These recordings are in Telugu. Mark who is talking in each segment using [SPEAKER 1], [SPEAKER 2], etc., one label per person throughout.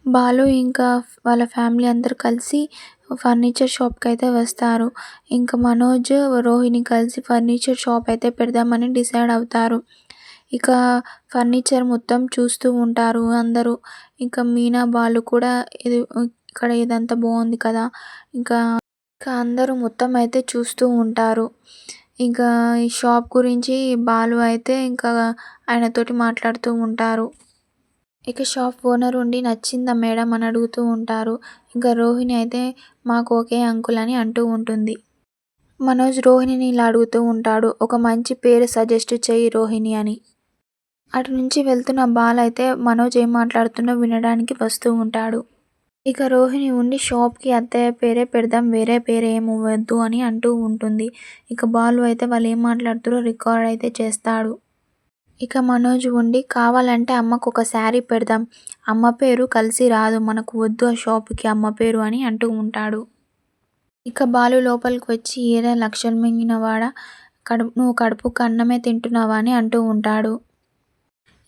[SPEAKER 1] బాలు ఇంకా వాళ్ళ ఫ్యామిలీ అందరూ కలిసి ఫర్నిచర్ షాప్‌కైతే వస్తారు. ఇంక మనోజ్, రోహిణి కలిసి ఫర్నిచర్ షాప్ అయితే పెడదామని డిసైడ్ అవుతారు. ఇక ఫర్నిచర్ మొత్తం చూస్తూ ఉంటారు అందరూ. ఇంకా మీనా, బాలు కూడా ఇది ఇక్కడ ఇదంతా బావుంది కదా! ఇంకా అందరూ మొత్తం అయితే చూస్తూ ఉంటారు. ఇంకా ఈ షాప్ గురించి బాలు అయితే ఇంకా ఆయనతోటి మాట్లాడుతూ ఉంటారు. ఇక షాప్ ఓనర్ ఉండి "నచ్చిందా మేడం" అని అడుగుతూ ఉంటారు. ఇంకా రోహిణి అయితే "మాకు ఓకే అంకుల్" అని అంటూ ఉంటుంది. మనోజ్ రోహిణిని ఇలా అడుగుతూ ఉంటాడు. "ఒక మంచి పేరు సజెస్ట్ చెయ్యి రోహిణి" అని. అటు నుంచి వెళ్తున్న బాలు అయితే మనోజ్ ఏం మాట్లాడుతుందో వినడానికి వస్తూ ఉంటాడు. ఇక రోహిణి ఉండి "షాప్‌కి అత్తయ్య పేరే పెడదాం, వేరే పేరేమి వద్దు" అని అంటూ ఉంటుంది. ఇక బాలు అయితే వాళ్ళు ఏం మాట్లాడుతారో రికార్డ్ అయితే చేస్తాడు. ఇక మనోజ్ ఉండి "కావాలంటే అమ్మకొక శారీ పెడదాం. అమ్మ పేరు కలిసి రాదు. మనకు వద్దు ఆ షాపుకి అమ్మ పేరు" అని అంటూ ఉంటాడు. ఇక బాలు లోపలికి వచ్చి "ఏరా లక్షలు మింగినవాడా, నువ్వు కడుపుకి అన్నమే తింటున్నావా" అని అంటూ ఉంటాడు.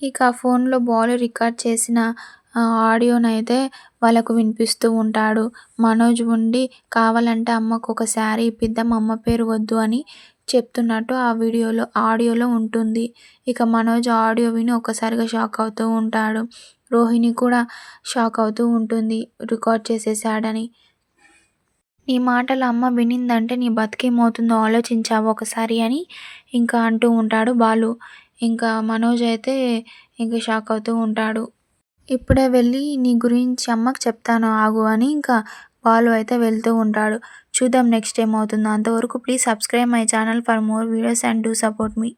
[SPEAKER 1] ఇక ఫోన్‌లో బాలు రికార్డ్ చేసిన ఆడియోనైతే వాళ్ళకు వినిపిస్తూ ఉంటాడు. మనోజ్ ఉండి "కావాలంటే అమ్మకొక శారీ ఇప్పిద్దాం, అమ్మ పేరు వద్దు" అని చెప్తున్నట్టు ఆ ఆడియోలో ఉంటుంది. ఇక మనోజ్ ఆడియో విని ఒక్కసారిగా షాక్ అవుతూ ఉంటాడు. రోహిణి కూడా షాక్ అవుతూ ఉంటుంది రికార్డ్ చేసేసాడని. "నీ మాటలు అమ్మ వినిందంటే నీ బతుకేమవుతుందో ఆలోచించావా ఒకసారి" అని ఇంకా అంటూ ఉంటాడు బాలు. ఇంకా మనోజ్ అయితే ఇంక షాక్ అవుతూ ఉంటాడు. "ఇప్పుడే వెళ్ళి నీ గురించి అమ్మకి చెప్తాను ఆగు" అని ఇంకా బాలు అయితే వెళ్తూ ఉంటాడు. చూద్దాం నెక్స్ట్ ఏమవుతుందో. అంతవరకు please subscribe my channel for more videos and do support me.